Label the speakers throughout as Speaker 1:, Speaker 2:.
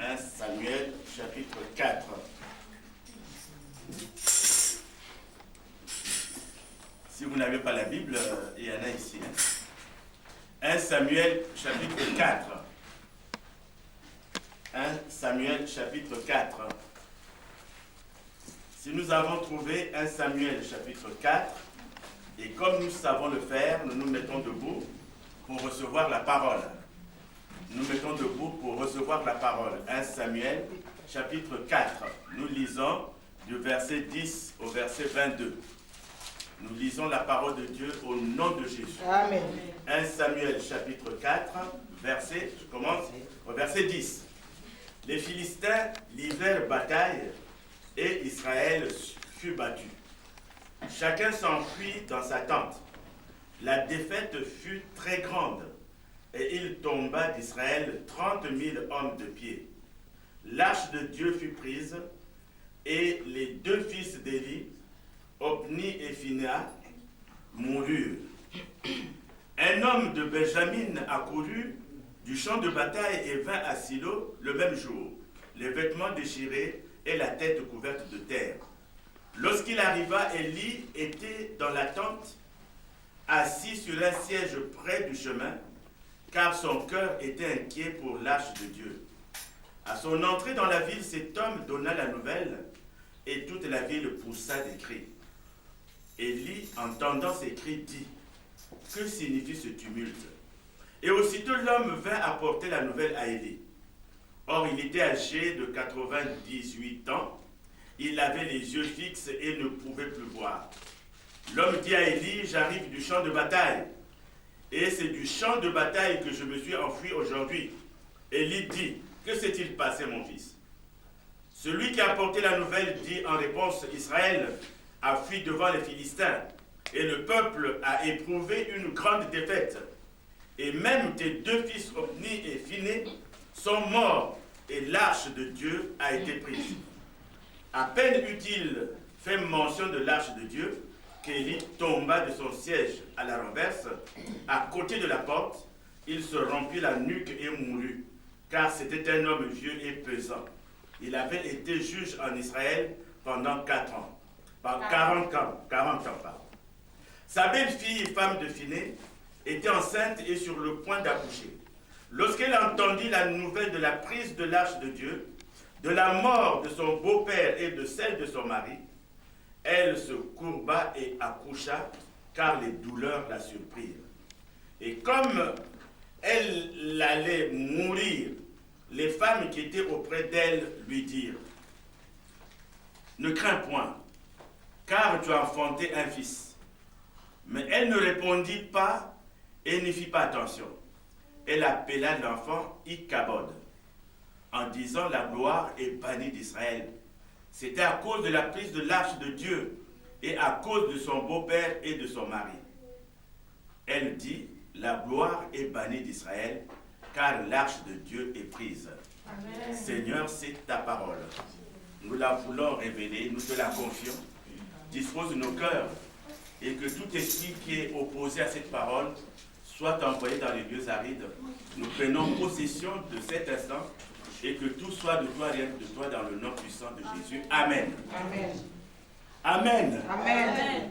Speaker 1: 1 Samuel chapitre 4. Si vous n'avez pas la Bible, il y en a ici. 1 Samuel chapitre 4. 1 Samuel chapitre 4. Si nous avons trouvé 1 Samuel chapitre 4, et comme nous savons le faire, nous nous mettons debout pour recevoir la parole. Nous mettons debout pour recevoir la parole. 1 Samuel chapitre 4. Nous lisons du verset 10 au verset 22. Nous lisons la parole de Dieu au nom de Jésus.
Speaker 2: Amen.
Speaker 1: 1 Samuel chapitre 4, je commence au verset 10. Les Philistins livrèrent bataille et Israël fut battu. Chacun s'enfuit dans sa tente. La défaite fut très grande et il tomba d'Israël 30 000 hommes de pied. L'arche de Dieu fut prise et les deux fils d'Élie, Hopni et Phinehas, moururent. Un homme de Benjamin accourut du champ de bataille et vint à Silo le même jour, les vêtements déchirés et la tête couverte de terre. Lorsqu'il arriva, Élie était dans la tente, assis sur un siège près du chemin, car son cœur était inquiet pour l'arche de Dieu. À son entrée dans la ville, cet homme donna la nouvelle, et toute la ville poussa des cris. Élie, entendant ces cris, dit: que signifie ce tumulte? Et aussitôt l'homme vint apporter la nouvelle à Élie. Or il était âgé de 98 ans, il avait les yeux fixes et ne pouvait plus voir. L'homme dit à Élie: j'arrive du champ de bataille, et c'est du champ de bataille que je me suis enfui aujourd'hui. Élie dit: que s'est-il passé, mon fils? Celui qui a apporté la nouvelle dit en réponse: Israël a fui devant les Philistins, et le peuple a éprouvé une grande défaite. Et même tes deux fils Hopni et Phinehas sont morts, et l'arche de Dieu a été prise. À peine eut-il fait mention de l'arche de Dieu, qu'Élie tomba de son siège à la renverse, à côté de la porte. Il se rompit la nuque et mourut, car c'était un homme vieux et pesant. Il avait été juge en Israël pendant 40 ans. Sa belle-fille, femme de Phinehas, était enceinte et sur le point d'accoucher. Lorsqu'elle entendit la nouvelle de la prise de l'arche de Dieu, de la mort de son beau-père et de celle de son mari, elle se courba et accoucha, car les douleurs la surprirent. Et comme elle allait mourir, les femmes qui étaient auprès d'elle lui dirent: ne crains point, car tu as enfanté un fils. Mais elle ne répondit pas et n'y fit pas attention. Elle appela l'enfant Ichabod, en disant: la gloire est bannie d'Israël. C'était à cause de la prise de l'arche de Dieu et à cause de son beau-père et de son mari. Elle dit: la gloire est bannie d'Israël, car l'arche de Dieu est prise. Amen. Seigneur, c'est ta parole. Nous la voulons révéler, nous te la confions. Dispose nos cœurs et que tout esprit qui est opposé à cette parole soit envoyé dans les lieux arides. Nous prenons possession de cet instant et que tout soit de toi, rien que de toi, dans le nom puissant de Jésus. Amen.
Speaker 2: Amen.
Speaker 1: Amen.
Speaker 2: Amen.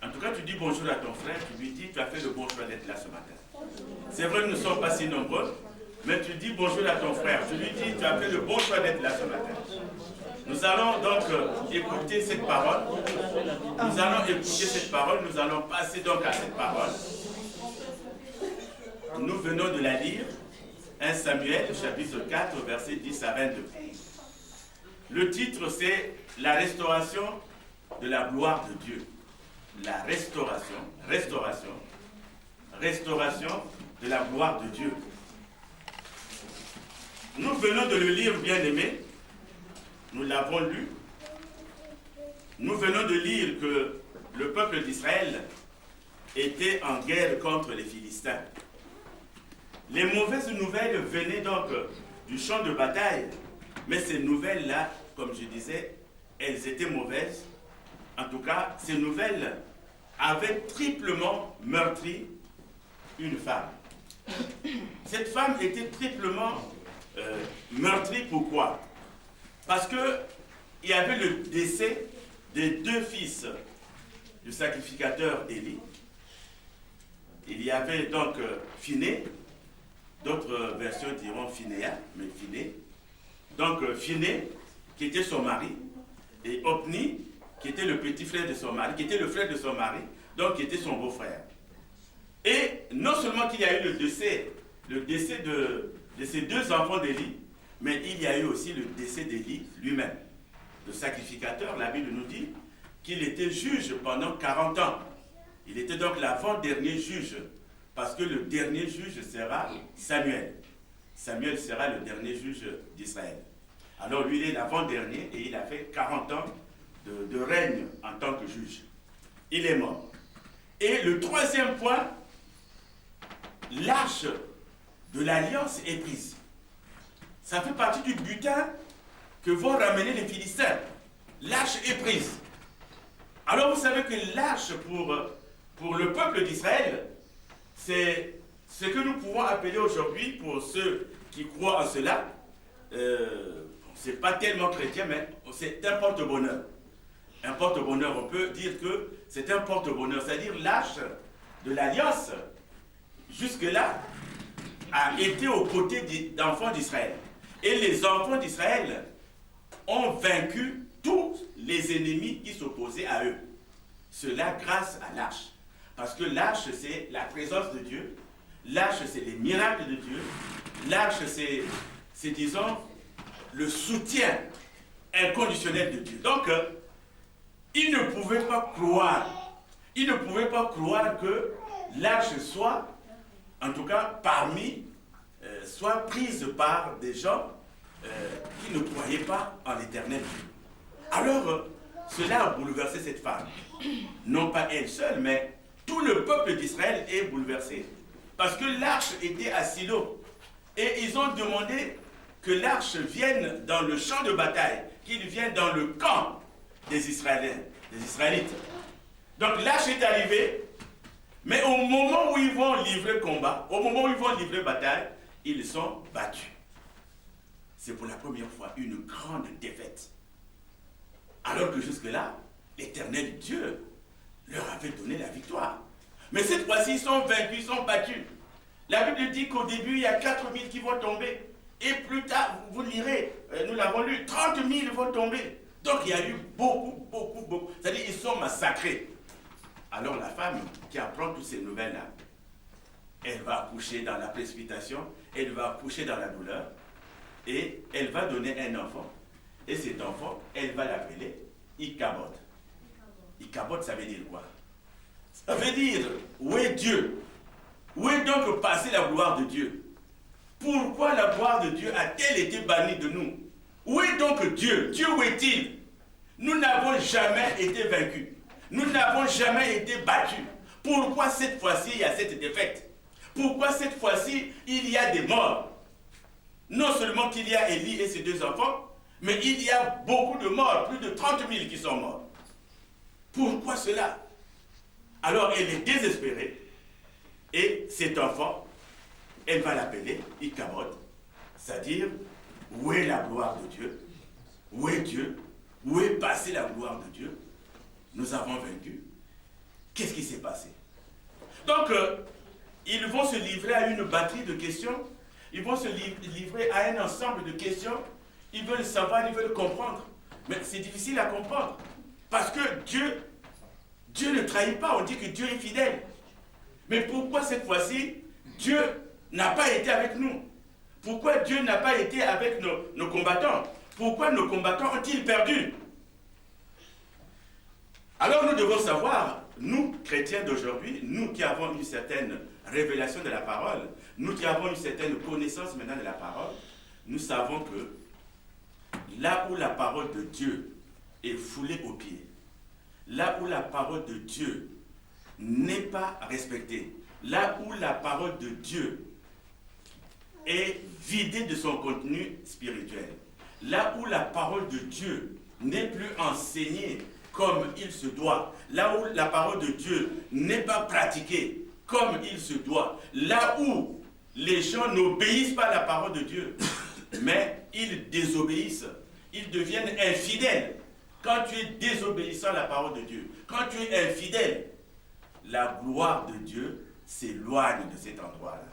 Speaker 1: En tout cas, tu dis bonjour à ton frère, tu lui dis: tu as fait le bon choix d'être là ce matin. C'est vrai que nous ne sommes pas si nombreux, mais tu dis bonjour à ton frère, tu lui dis: tu as fait le bon choix d'être là ce matin. Nous allons donc écouter cette parole. Nous allons écouter cette parole, nous allons passer donc à cette parole. Nous venons de la lire, 1 Samuel, chapitre 4, versets 10 à 22. Le titre, c'est la restauration de la gloire de Dieu. La restauration de la gloire de Dieu. Nous venons de le lire, bien-aimé. Nous l'avons lu. Nous venons de lire que le peuple d'Israël était en guerre contre les Philistins. Les mauvaises nouvelles venaient donc du champ de bataille, mais ces nouvelles-là, comme je disais, elles étaient mauvaises. En tout cas, ces nouvelles avaient triplement meurtri une femme. Cette femme était triplement meurtri. Pourquoi? Parce que il y avait le décès des deux fils du sacrificateur Élie. Il y avait donc Phiné, d'autres versions diront Phinéa, mais Phiné. Donc Phiné, qui était son mari, et Opni, qui était le petit frère de son mari, qui était le frère de son mari, donc qui était son beau-frère. Et non seulement qu'il y a eu le décès de ces deux enfants d'Élie, mais il y a eu aussi le décès d'Élie lui-même. Le sacrificateur, la Bible nous dit qu'il était juge pendant 40 ans. Il était donc l'avant-dernier juge, parce que le dernier juge sera Samuel. Samuel sera le dernier juge d'Israël. Alors lui, il est l'avant-dernier et il a fait 40 ans de règne en tant que juge. Il est mort. Et le troisième point, l'arche de l'alliance est prise. Ça fait partie du butin que vont ramener les Philistins. L'arche est prise. Alors vous savez que l'arche pour le peuple d'Israël, c'est ce que nous pouvons appeler aujourd'hui, pour ceux qui croient en cela, c'est pas tellement chrétien, mais c'est un porte-bonheur. Un porte-bonheur, on peut dire que c'est un porte-bonheur, c'est-à-dire l'arche de l'alliance, jusque-là, a été aux côtés d'enfants d'Israël. Et les enfants d'Israël ont vaincu tous les ennemis qui s'opposaient à eux. Cela grâce à l'arche. Parce que l'arche, c'est la présence de Dieu. L'arche, c'est les miracles de Dieu. L'arche, c'est disons, le soutien inconditionnel de Dieu. Donc, ils ne pouvaient pas croire. Ils ne pouvaient pas croire que l'arche soit, en tout cas, soit prise par des gens qui ne croyaient pas en l'éternel Dieu. Alors, cela a bouleversé cette femme. Non pas elle seule, mais tout le peuple d'Israël est bouleversé. Parce que l'arche était à Silo. Et ils ont demandé que l'arche vienne dans le champ de bataille, qu'il vienne dans le camp des Israélites. Donc l'arche est arrivée, mais au moment où ils vont livrer combat, au moment où ils vont livrer bataille, ils sont battus. C'est pour la première fois une grande défaite. Alors que jusque-là, l'Éternel Dieu leur avait donné la victoire. Mais cette fois-ci, ils sont vaincus, ils sont battus. La Bible dit qu'au début, il y a 4000 qui vont tomber. Et plus tard, vous lirez, nous l'avons lu, 30 000 vont tomber. Donc il y a eu beaucoup. C'est-à-dire ils sont massacrés. Alors la femme qui apprend toutes ces nouvelles-là, elle va accoucher dans la précipitation, elle va accoucher dans la douleur, et elle va donner un enfant. Et cet enfant, elle va l'appeler Ichabod. Ichabod, ça veut dire quoi? Ça veut dire, où est Dieu? Où est donc passée la gloire de Dieu? Pourquoi la gloire de Dieu a-t-elle été bannie de nous? Où est donc Dieu? Dieu, où est-il? Nous n'avons jamais été vaincus. Nous n'avons jamais été battus. Pourquoi cette fois-ci il y a cette défaite? Pourquoi cette fois-ci il y a des morts? Non seulement qu'il y a Élie et ses deux enfants, mais il y a beaucoup de morts, plus de 30 000 qui sont morts. Pourquoi cela? Alors elle est désespérée, et cet enfant, elle va l'appeler Ichabod, c'est-à-dire, où est la gloire de Dieu? Où est Dieu? Où est passée la gloire de Dieu? Nous avons vaincu. Qu'est-ce qui s'est passé? Donc, ils vont se livrer à une batterie de questions, ils vont se livrer à un ensemble de questions, ils veulent savoir, ils veulent comprendre. Mais c'est difficile à comprendre, parce que Dieu ne trahit pas, on dit que Dieu est fidèle. Mais pourquoi cette fois-ci, Dieu n'a pas été avec nous? Pourquoi Dieu n'a pas été avec nos combattants? Pourquoi nos combattants ont-ils perdu? Alors nous devons savoir, nous, chrétiens d'aujourd'hui, nous qui avons une certaine révélation de la parole, nous qui avons une certaine connaissance maintenant de la parole, nous savons que là où la parole de Dieu est foulée aux pieds, là où la parole de Dieu n'est pas respectée, là où la parole de Dieu est vidée de son contenu spirituel, là où la parole de Dieu n'est plus enseignée comme il se doit, là où la parole de Dieu n'est pas pratiquée comme il se doit, là où les gens n'obéissent pas à la parole de Dieu, mais ils désobéissent. Ils deviennent infidèles. Quand tu es désobéissant à la parole de Dieu, quand tu es infidèle, la gloire de Dieu s'éloigne de cet endroit-là.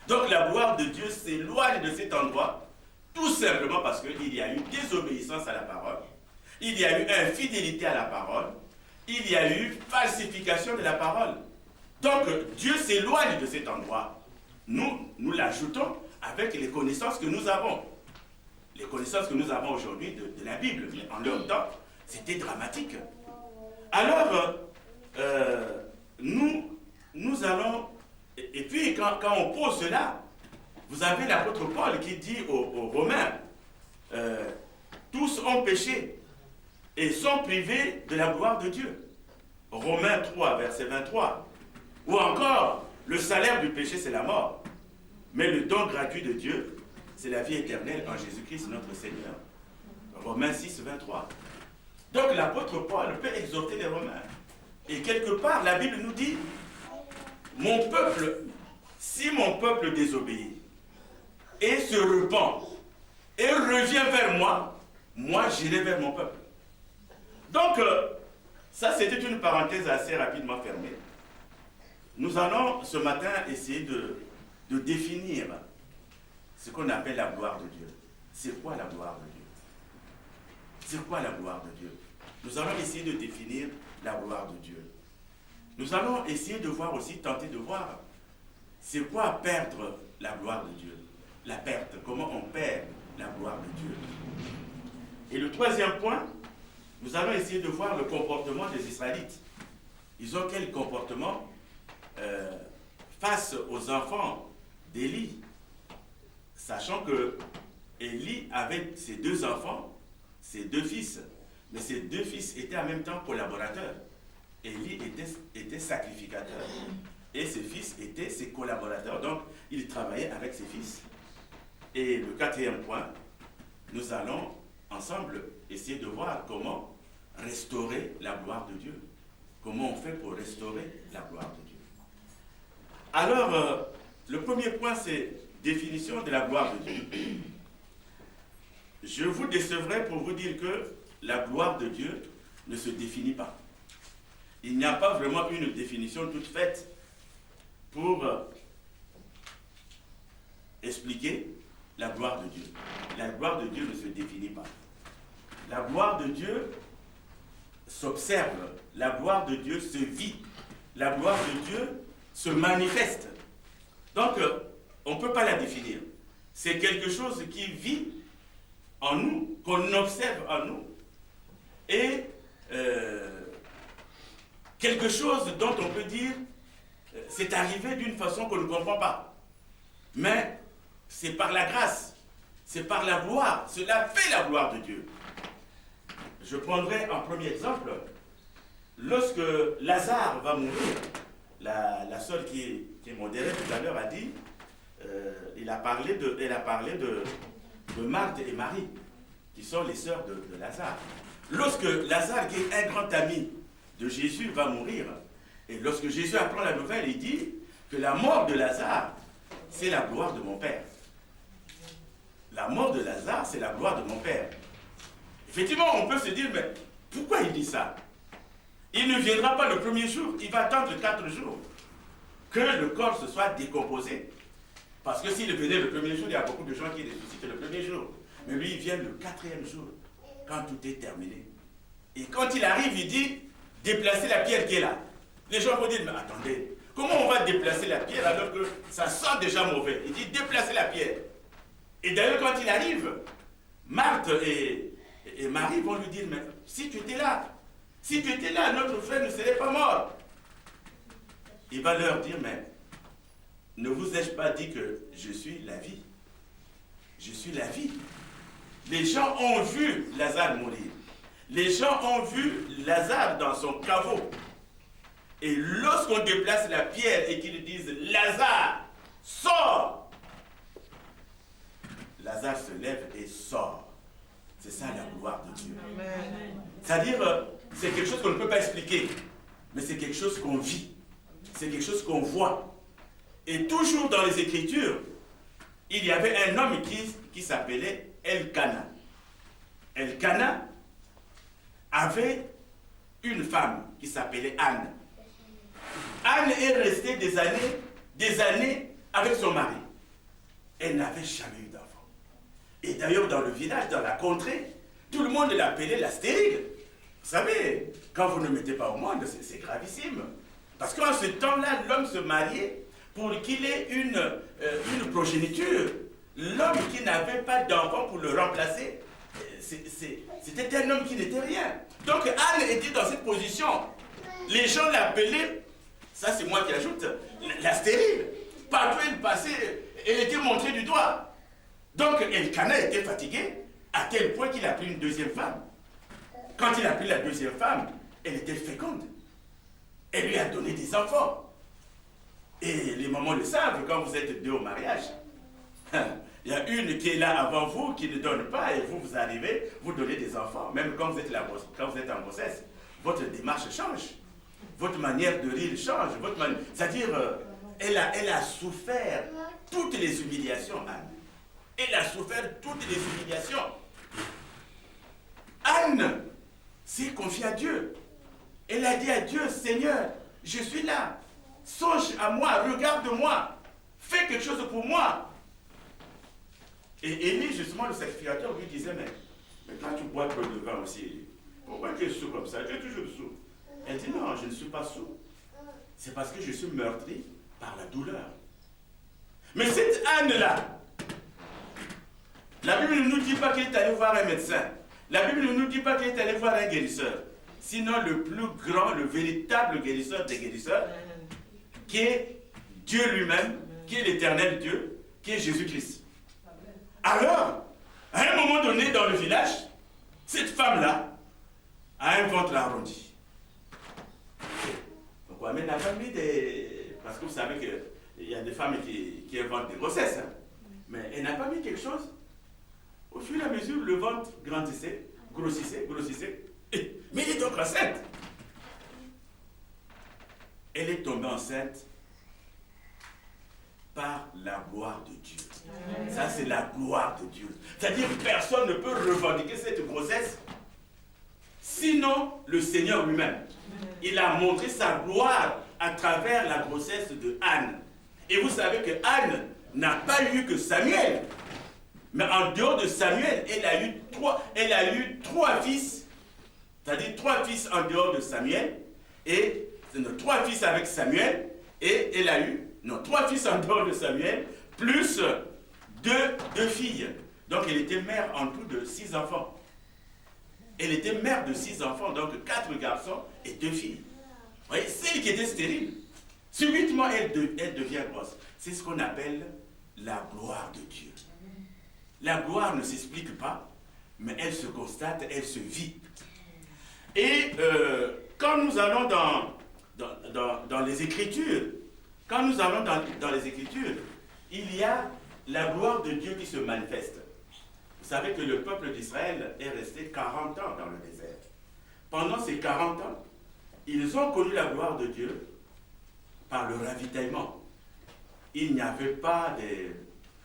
Speaker 1: Donc la gloire de Dieu s'éloigne de cet endroit, tout simplement parce qu'il y a eu désobéissance à la parole, il y a eu infidélité à la parole, il y a eu falsification de la parole. Donc Dieu s'éloigne de cet endroit. Nous l'ajoutons avec les connaissances que nous avons. Les connaissances que nous avons aujourd'hui de la Bible. Mais en leur temps, c'était dramatique. Alors, nous allons... Et puis, quand on pose cela, vous avez l'apôtre Paul qui dit aux Romains, tous ont péché et sont privés de la gloire de Dieu. Romains 3, verset 23. Ou encore, le salaire du péché, c'est la mort. Mais le don gratuit de Dieu, c'est la vie éternelle en Jésus-Christ, notre Seigneur. Romains 6, 23. Donc l'apôtre Paul peut exhorter les Romains. Et quelque part, la Bible nous dit, mon peuple, si mon peuple désobéit et se repent et revient vers moi, moi j'irai vers mon peuple. Donc, ça c'était une parenthèse assez rapidement fermée. Nous allons ce matin essayer de définir ce qu'on appelle la gloire de Dieu. C'est quoi la gloire de Dieu? C'est quoi la gloire de Dieu? Nous allons essayer de définir la gloire de Dieu. Nous allons essayer de voir aussi, tenter de voir, c'est quoi perdre la gloire de Dieu? La perte, comment on perd la gloire de Dieu? Et le troisième point, nous allons essayer de voir le comportement des Israélites. Ils ont quel comportement face aux enfants d'Élie, sachant que Élie avait ses deux enfants, ses deux fils, mais ces deux fils étaient en même temps collaborateurs. Élie était sacrificateur et ses fils étaient ses collaborateurs, donc il travaillait avec ses fils. Et le quatrième point, nous allons ensemble essayer de voir comment restaurer la gloire de Dieu. Comment on fait pour restaurer la gloire de Dieu. Alors, le premier point, c'est définition de la gloire de Dieu. Je vous décevrai pour vous dire que la gloire de Dieu ne se définit pas. Il n'y a pas vraiment une définition toute faite pour expliquer la gloire de Dieu. La gloire de Dieu ne se définit pas. La gloire de Dieu s'observe. La gloire de Dieu se vit. La gloire de Dieu se manifeste. Donc, on ne peut pas la définir. C'est quelque chose qui vit en nous, qu'on observe en nous, et quelque chose dont on peut dire c'est arrivé d'une façon qu'on ne comprend pas. Mais c'est par la grâce, c'est par la gloire, cela fait la gloire de Dieu. Je prendrai un premier exemple. Lorsque Lazare va mourir, la sœur qui est modérée tout à l'heure a dit, elle a parlé de Marthe et Marie, qui sont les sœurs de Lazare. Lorsque Lazare, qui est un grand ami de Jésus, va mourir, et lorsque Jésus apprend la nouvelle, il dit que la mort de Lazare, c'est la gloire de mon Père. La mort de Lazare, c'est la gloire de mon Père. Effectivement, on peut se dire, mais pourquoi il dit ça? Il ne viendra pas le premier jour, il va attendre 4 jours que le corps se soit décomposé. Parce que s'il venait le premier jour, il y a beaucoup de gens qui ressuscitent le premier jour. Mais lui, il vient le 4e jour, quand tout est terminé. Et quand il arrive, il dit, déplacez la pierre qui est là. Les gens vont dire, mais attendez, comment on va déplacer la pierre alors que ça sent déjà mauvais? Il dit, déplacez la pierre. Et d'ailleurs, quand il arrive, Marthe et Marie vont lui dire, mais si tu étais là, notre frère ne serait pas mort. Il va leur dire, mais ne vous ai-je pas dit que je suis la vie? Je suis la vie. Les gens ont vu Lazare mourir. Les gens ont vu Lazare dans son caveau. Et lorsqu'on déplace la pierre et qu'ils disent « Lazare, sors !» Lazare se lève et sort. C'est ça la gloire de Dieu. C'est-à-dire, c'est quelque chose qu'on ne peut pas expliquer, mais c'est quelque chose qu'on vit. C'est quelque chose qu'on voit. Et toujours dans les Écritures, il y avait un homme qui s'appelait Elkana. Elkana avait une femme qui s'appelait Anne. Anne est restée des années avec son mari. Elle n'avait jamais eu d'enfant. Et d'ailleurs, dans le village, dans la contrée, tout le monde l'appelait la stérile. Vous savez, quand vous ne mettez pas au monde, c'est gravissime. Parce qu'en ce temps-là, l'homme se mariait pour qu'il ait une progéniture. L'homme qui n'avait pas d'enfant pour le remplacer, c'était un homme qui n'était rien. Donc Anne était dans cette position. Les gens l'appelaient, ça c'est moi qui ajoute, la stérile. Partout elle passait, elle était montrée du doigt. Donc Elkana était fatigué, à tel point qu'il a pris une deuxième femme. Quand il a pris la deuxième femme, elle était féconde. Elle lui a donné des enfants. Et les mamans le savent, quand vous êtes deux au mariage, il y a une qui est là avant vous, qui ne donne pas, et vous arrivez, vous donnez des enfants. Même quand vous êtes en grossesse, votre démarche change. Votre manière de rire change. C'est-à-dire, elle a souffert toutes les humiliations, Anne. Elle a souffert toutes les humiliations. Anne s'est confiée à Dieu. Elle a dit à Dieu, Seigneur, je suis là. Songe à moi, regarde-moi. Fais quelque chose pour moi. Et Élie, justement, le sacrificateur, lui disait, mais quand tu bois trop de vin aussi, pourquoi tu es sous comme ça? Tu es toujours sous. Elle dit, non, je ne suis pas sous. C'est parce que je suis meurtri par la douleur. Mais cette Anne-là, la Bible ne nous dit pas qu'elle est allée voir un médecin. La Bible ne nous dit pas qu'elle est allée voir un guérisseur. Sinon, le plus grand, le véritable guérisseur des guérisseurs, qui est Dieu lui-même, qui est l'éternel Dieu, qui est Jésus-Christ. Alors, à un moment donné dans le village, cette femme-là a un ventre arrondi. Donc, elle n'a pas mis des... Parce que vous savez qu'il y a des femmes qui inventent des grossesses. Hein? Mais elle n'a pas mis quelque chose. Au fur et à mesure, le ventre grandissait, grossissait. Mais elle est donc enceinte. Elle est tombée enceinte par la gloire de Dieu. Ça, c'est la gloire de Dieu. C'est-à-dire que personne ne peut revendiquer cette grossesse, sinon le Seigneur lui-même. Il a montré sa gloire à travers la grossesse de Anne. Et vous savez que Anne n'a pas eu que Samuel. Mais en dehors de Samuel, elle a eu trois fils. C'est-à-dire 3 fils en dehors de Samuel. Et 3 fils avec Samuel. Et elle a eu 3 fils en dehors de Samuel, plus 2 filles. Donc elle était mère en tout de 6 enfants. Elle était mère de 6 enfants, donc 4 garçons et 2 filles. Vous voyez, celle qui était stérile, subitement elle devient grosse. C'est ce qu'on appelle la gloire de Dieu. La gloire ne s'explique pas, mais elle se constate, elle se vit. Et quand nous allons dans les Écritures, il y a la gloire de Dieu qui se manifeste. Vous savez que le peuple d'Israël est resté 40 ans dans le désert. Pendant ces 40 ans, ils ont connu la gloire de Dieu par le ravitaillement. Il n'y avait pas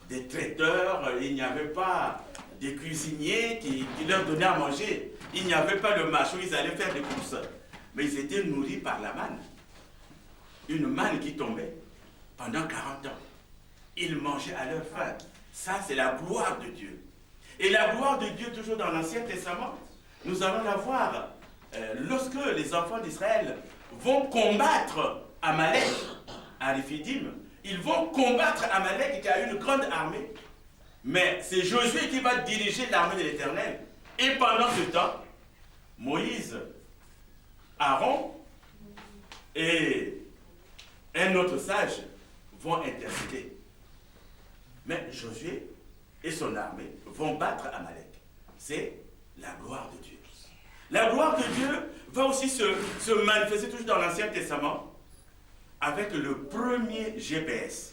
Speaker 1: des traiteurs, il n'y avait pas des cuisiniers qui leur donnaient à manger. Il n'y avait pas le marché où ils allaient faire des courses. Mais ils étaient nourris par la manne. Une manne qui tombait pendant 40 ans. Ils mangeaient à leur faim. Ça, c'est la gloire de Dieu. Et la gloire de Dieu, toujours dans l'Ancien Testament, nous allons la voir lorsque les enfants d'Israël vont combattre Amalek à Réphidim. Ils vont combattre Amalek qui a une grande armée. Mais c'est Josué qui va diriger l'armée de l'Éternel. Et pendant ce temps, Moïse, Aaron et un autre sage vont intercéder. Mais Josué et son armée vont battre Amalek. C'est la gloire de Dieu. La gloire de Dieu va aussi se manifester toujours dans l'Ancien Testament avec le premier GPS.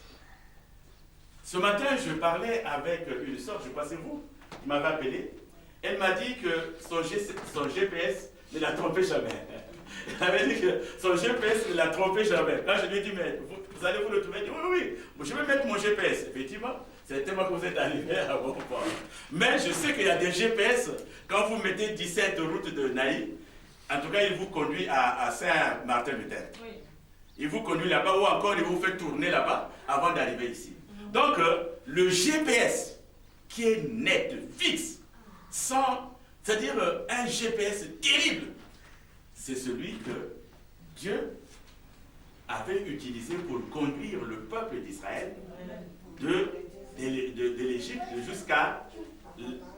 Speaker 1: Ce matin, je parlais avec une soeur, je crois que c'est vous, qui m'avait appelé. Elle m'a dit que son GPS ne la trompait jamais. Elle avait dit que son GPS ne la trompait jamais. Quand je lui ai dit, mais vous allez vous le trouver? Elle dit, oui, je vais mettre mon GPS. Effectivement, C'est tellement que vous êtes arrivé à bon port. Mais je sais qu'il y a des GPS, quand vous mettez 17 route de Naï, en tout cas, il vous conduit à Saint-Martin-de-Terre. Oui. Il vous conduit là-bas ou encore il vous fait tourner là-bas avant d'arriver ici. Donc, le GPS qui est net, fixe, c'est-à-dire un GPS terrible, c'est celui que Dieu avait utilisé pour conduire le peuple d'Israël de l'Égypte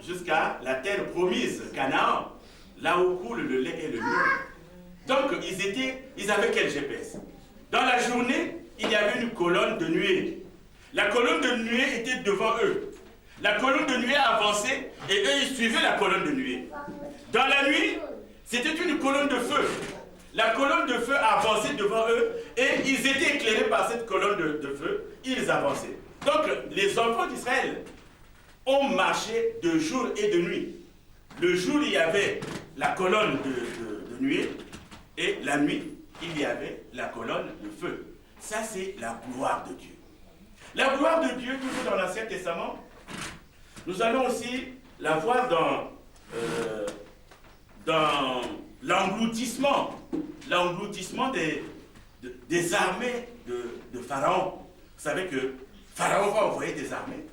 Speaker 1: jusqu'à la terre promise, Canaan, là où coule le lait et le miel. Donc, ils avaient quel GPS? Dans la journée, il y avait une colonne de nuée. La colonne de nuée était devant eux. La colonne de nuée avançait et eux, ils suivaient la colonne de nuée. Dans la nuit, c'était une colonne de feu. La colonne de feu avançait devant eux et ils étaient éclairés par cette colonne de feu. Ils avançaient. Donc, les enfants d'Israël ont marché de jour et de nuit. Le jour, il y avait la colonne de nuée et la nuit, il y avait la colonne de feu. Ça, c'est la gloire de Dieu. La gloire de Dieu, toujours dans l'Ancien Testament, nous allons aussi la voir dans l'engloutissement des armées de Pharaon. Vous savez que Pharaon va envoyer des armées.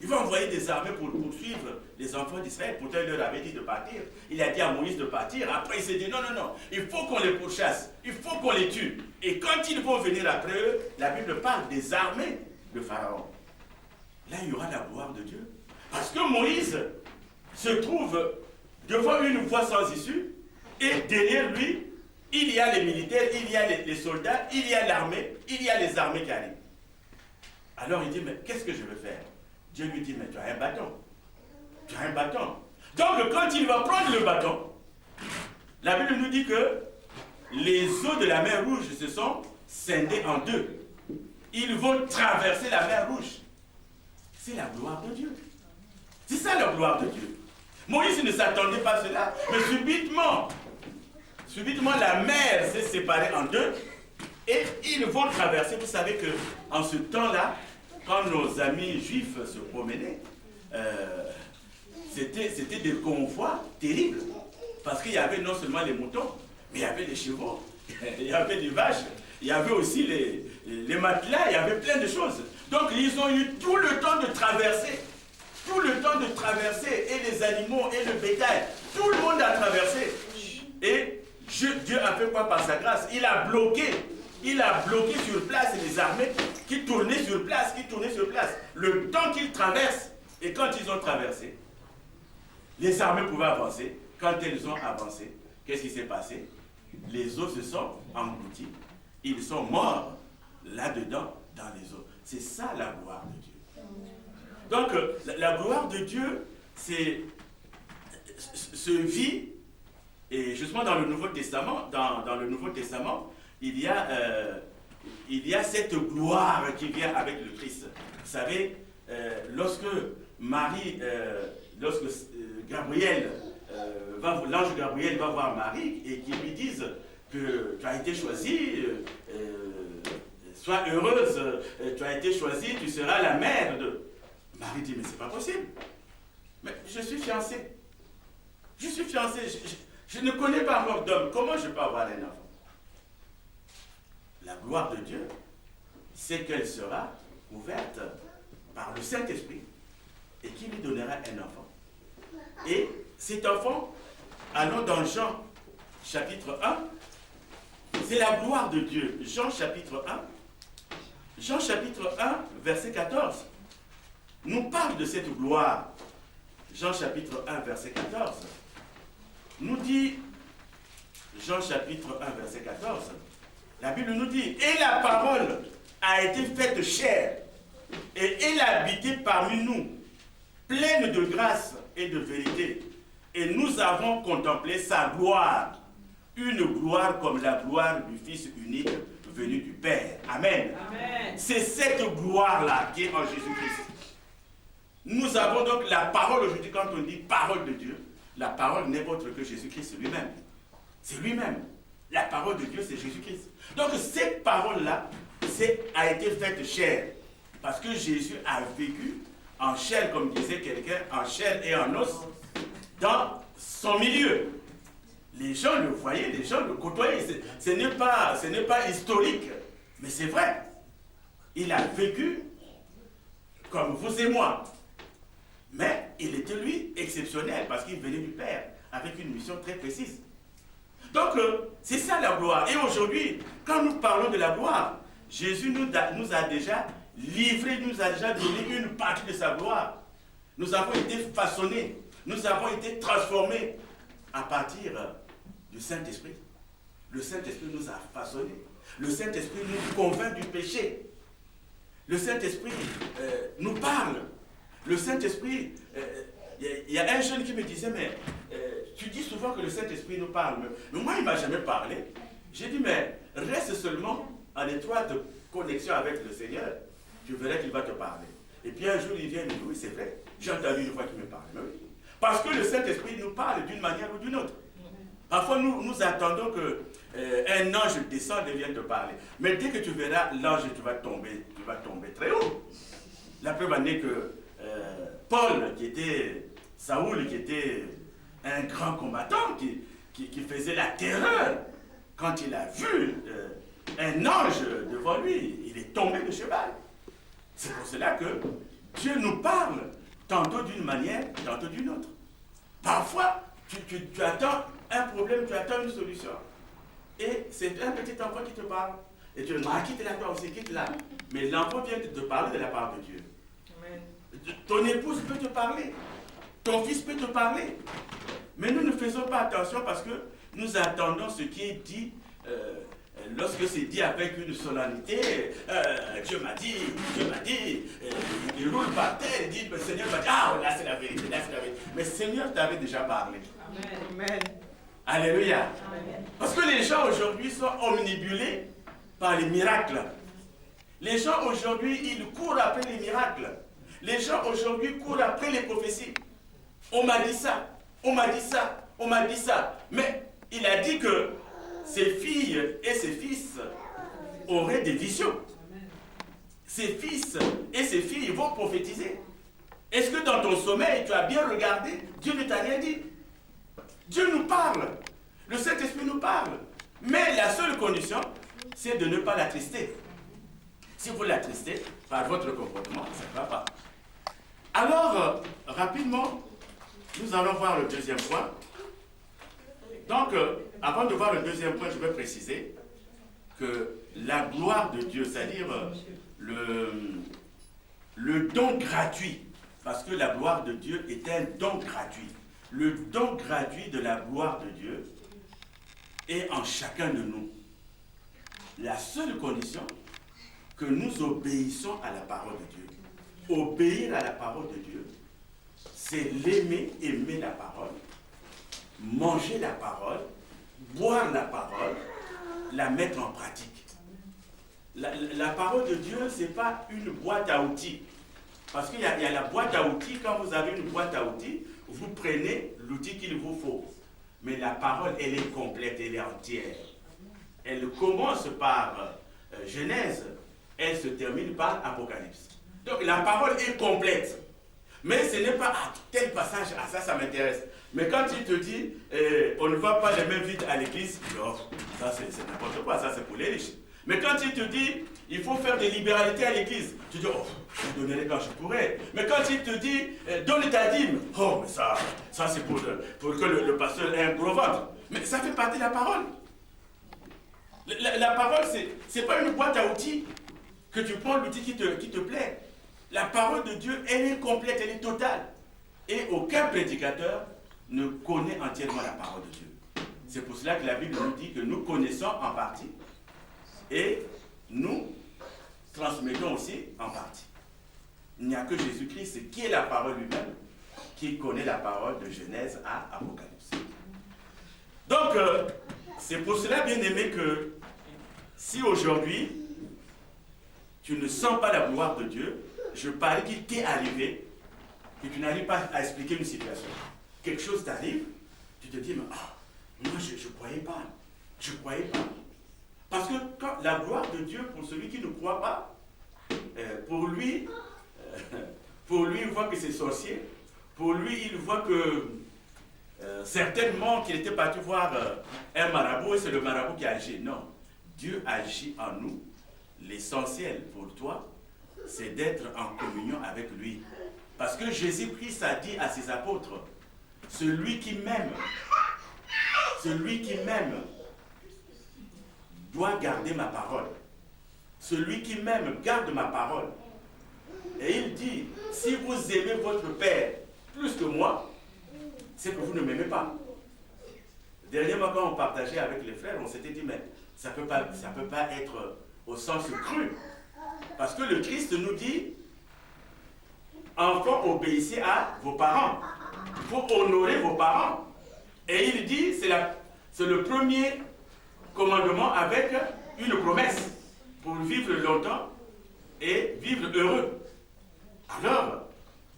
Speaker 1: Il va envoyer des armées pour poursuivre les enfants d'Israël. Pourtant, il leur avait dit de partir. Il a dit à Moïse de partir. Après, il s'est dit non, non, non. Il faut qu'on les pourchasse. Il faut qu'on les tue. Et quand ils vont venir après eux, la Bible parle des armées de Pharaon. Là, il y aura la gloire de Dieu. Parce que Moïse se trouve devant une voie sans issue. Et derrière lui, il y a les militaires, il y a les soldats, il y a l'armée, il y a les armées qui arrivent. Alors il dit, mais qu'est-ce que je veux faire? Dieu lui dit, mais tu as un bâton. Tu as un bâton. Donc quand il va prendre le bâton, la Bible nous dit que les eaux de la mer Rouge se sont scindées en deux. Ils vont traverser la mer Rouge. C'est la gloire de Dieu. C'est ça la gloire de Dieu. Moïse ne s'attendait pas à cela, mais subitement la mer s'est séparée en deux et ils vont traverser. Vous savez qu'en ce temps-là, quand nos amis juifs se promenaient, c'était des convois terribles. Parce qu'il y avait non seulement les moutons, mais il y avait les chevaux, il y avait les vaches, il y avait aussi les matelas, il y avait plein de choses. Donc ils ont eu tout le temps de traverser. Tout le temps de traverser, et les animaux, et le bétail. Tout le monde a traversé. Et Dieu a fait quoi par sa grâce? Il a bloqué sur place les armées qui tournaient sur place, Le temps qu'ils traversent, et quand ils ont traversé, les armées pouvaient avancer. Quand elles ont avancé, qu'est-ce qui s'est passé? Les eaux se sont englouties. Ils sont morts là-dedans, dans les eaux. C'est ça la gloire de Dieu. Donc, la gloire de Dieu, se vit, et justement dans le Nouveau Testament, dans le Nouveau Testament, il y a cette gloire qui vient avec le Christ. Vous savez, lorsque Gabriel, l'ange Gabriel va voir Marie et qu'il lui dise que tu as été choisie, sois heureuse, tu as été choisie, tu seras la mère de... Marie dit, mais c'est pas possible. Mais je suis fiancée. Je suis fiancée. Je ne connais pas encore d'homme. Comment je peux avoir un enfant? La gloire de Dieu, c'est qu'elle sera ouverte par le Saint-Esprit et qui lui donnera un enfant. Et cet enfant, allons dans Jean chapitre 1, c'est la gloire de Dieu. Jean chapitre 1, verset 14. Nous parle de cette gloire. Jean chapitre 1, verset 14, nous dit, Jean chapitre 1, verset 14, la Bible nous dit, et la parole a été faite chair, et elle a habité parmi nous, pleine de grâce et de vérité, et nous avons contemplé sa gloire, une gloire comme la gloire du Fils unique venu du Père. Amen. Amen. C'est cette gloire-là qui est en Jésus-Christ. Nous avons donc la parole aujourd'hui, quand on dit parole de Dieu, la parole n'est autre que Jésus-Christ lui-même. C'est lui-même. La parole de Dieu, c'est Jésus-Christ. Donc cette parole-là a été faite chair, parce que Jésus a vécu en chair, comme disait quelqu'un, en chair et en os, dans son milieu. Les gens le voyaient, les gens le côtoyaient. Ce n'est pas historique, mais c'est vrai. Il a vécu comme vous et moi. Mais il était, lui, exceptionnel, parce qu'il venait du Père, avec une mission très précise. Donc, c'est ça la gloire. Et aujourd'hui, quand nous parlons de la gloire, Jésus nous a déjà livré, nous a déjà donné une partie de sa gloire. Nous avons été façonnés, nous avons été transformés à partir du Saint-Esprit. Le Saint-Esprit nous a façonnés. Le Saint-Esprit nous convainc du péché. Le Saint-Esprit nous parle. Le Saint-Esprit, il y a un jeune qui me disait, mais tu dis souvent que le Saint-Esprit nous parle. Mais moi, il ne m'a jamais parlé. J'ai dit, mais reste seulement en étroite connexion avec le Seigneur. Tu verras qu'il va te parler. Et puis un jour, il vient et me dit, oui, c'est vrai. J'ai entendu une voix qui me parle. Mais oui. Parce que le Saint-Esprit nous parle d'une manière ou d'une autre. Parfois, nous attendons qu'un ange descende et vienne te parler. Mais dès que tu verras l'ange, tu vas tomber très haut. La preuve en est que Paul, Saoul, qui était un grand combattant, qui faisait la terreur, quand il a vu un ange devant lui, il est tombé de cheval. C'est pour cela que Dieu nous parle, tantôt d'une manière, tantôt d'une autre. Parfois, tu attends un problème, tu attends une solution. Et c'est un petit enfant qui te parle. Et tu dis, quitte-la toi aussi, quitte-la. Mais l'enfant vient de te parler de la part de Dieu. Amen. Ton épouse peut te parler. Ton fils peut te parler. Mais nous ne faisons pas attention parce que nous attendons ce qui est dit. Lorsque c'est dit avec une solennité, Dieu m'a dit, il roule par terre, il dit, le Seigneur m'a dit, là c'est la vérité, là c'est la vérité. Mais le Seigneur t'avait déjà parlé. Amen. Alléluia. Amen. Parce que les gens aujourd'hui sont omnibulés par les miracles. Les gens aujourd'hui, ils courent après les miracles. Les gens aujourd'hui courent après les prophéties. On m'a dit ça, on m'a dit ça, on m'a dit ça. Mais il a dit que ses filles et ses fils auraient des visions. Ses fils et ses filles vont prophétiser. Est-ce que dans ton sommeil, tu as bien regardé? Dieu ne t'a rien dit. Dieu nous parle. Le Saint-Esprit nous parle. Mais la seule condition, c'est de ne pas l'attrister. Si vous l'attristez, par votre comportement, ça ne va pas. Alors, rapidement, nous allons voir le deuxième point. Donc, avant de voir le deuxième point, je vais préciser que la gloire de Dieu, c'est-à-dire le don gratuit, parce que la gloire de Dieu est un don gratuit. Le don gratuit de la gloire de Dieu est en chacun de nous. La seule condition, que nous obéissons à la parole de Dieu. Obéir à la parole de Dieu, c'est l'aimer, aimer la parole, manger la parole, boire la parole, la mettre en pratique. La parole de Dieu, ce n'est pas une boîte à outils. Parce qu'il y a la boîte à outils, quand vous avez une boîte à outils, vous prenez l'outil qu'il vous faut. Mais la parole, elle est complète, elle est entière. Elle commence par Genèse, elle se termine par Apocalypse. Donc la parole est complète. Mais ce n'est pas tel passage, ça m'intéresse. Mais quand il te dit, on ne va pas les mains vides à l'église, ça c'est n'importe quoi, ça c'est pour les riches. Mais quand il te dit, il faut faire des libéralités à l'église, tu dis, je donnerai quand je pourrai. Mais quand il te dit, donne ta dîme, mais ça c'est pour que le pasteur ait un gros ventre. Mais ça fait partie de la parole. La parole, c'est pas une boîte à outils que tu prends l'outil qui te plaît. La parole de Dieu, elle est complète, elle est totale. Et aucun prédicateur ne connaît entièrement la parole de Dieu. C'est pour cela que la Bible nous dit que nous connaissons en partie et nous transmettons aussi en partie. Il n'y a que Jésus-Christ qui est la parole lui-même, qui connaît la parole de Genèse à Apocalypse. Donc, c'est pour cela, bien aimé, que si aujourd'hui, tu ne sens pas la gloire de Dieu, je parie qu'il t'est arrivé, que tu n'arrives pas à expliquer une situation. Quelque chose t'arrive, tu te dis, mais moi je ne croyais pas. Je ne croyais pas. Parce que quand la gloire de Dieu, pour celui qui ne croit pas, pour lui, Pour lui, il voit que c'est sorcier. Pour lui, il voit que certainement qu'il était parti voir un marabout et c'est le marabout qui agit. Non, Dieu agit en nous. L'essentiel pour toi, c'est d'être en communion avec lui. Parce que Jésus-Christ a dit à ses apôtres, celui qui m'aime doit garder ma parole. Celui qui m'aime garde ma parole. Et il dit, si vous aimez votre Père plus que moi, c'est que vous ne m'aimez pas. Dernièrement, quand on partageait avec les frères, on s'était dit, mais ça ne peut pas être au sens cru. Parce que le Christ nous dit, enfants, obéissez à vos parents. Il faut honorer vos parents. Et il dit, c'est le premier commandement avec une promesse pour vivre longtemps et vivre heureux. Alors,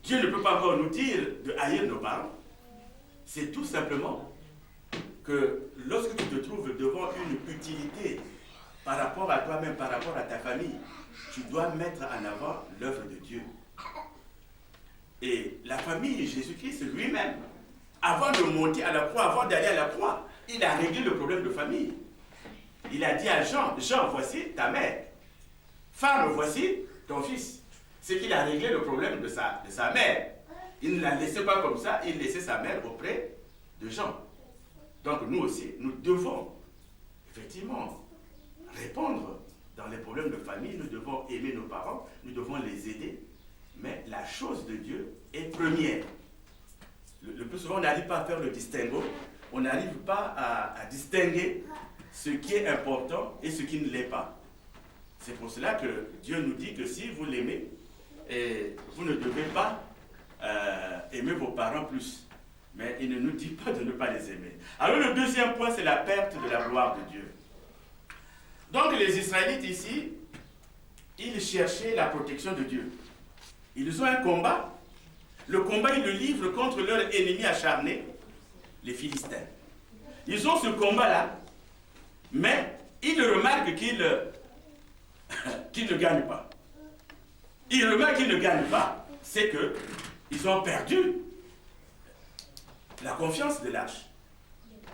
Speaker 1: Dieu ne peut pas encore nous dire de haïr nos parents. C'est tout simplement que lorsque tu te trouves devant une utilité par rapport à toi-même, par rapport à ta famille, tu dois mettre en avant l'œuvre de Dieu. Et la famille, Jésus-Christ lui-même, avant de monter à la croix, avant d'aller à la croix, il a réglé le problème de famille. Il a dit à Jean, Jean, voici ta mère. Femme, voici ton fils. C'est qu'il a réglé le problème de sa mère. Il ne la laissait pas comme ça, il laissait sa mère auprès de Jean. Donc nous aussi, nous devons effectivement répondre dans les problèmes de famille, nous devons aimer nos parents, nous devons les aider, mais la chose de Dieu est première. Le plus souvent, on n'arrive pas à faire le distinguo, on n'arrive pas à distinguer ce qui est important et ce qui ne l'est pas. C'est pour cela que Dieu nous dit que si vous l'aimez, vous ne devez pas aimer vos parents plus. Mais il ne nous dit pas de ne pas les aimer. Alors le deuxième point, c'est la perte de la gloire de Dieu. Donc les Israélites ici, ils cherchaient la protection de Dieu. Ils ont un combat. Le combat, ils le livrent contre leur ennemi acharné, les Philistins. Ils ont ce combat-là, mais ils remarquent qu'ils ne gagnent pas. Ils remarquent qu'ils ne gagnent pas, c'est qu'ils ont perdu la confiance de l'arche.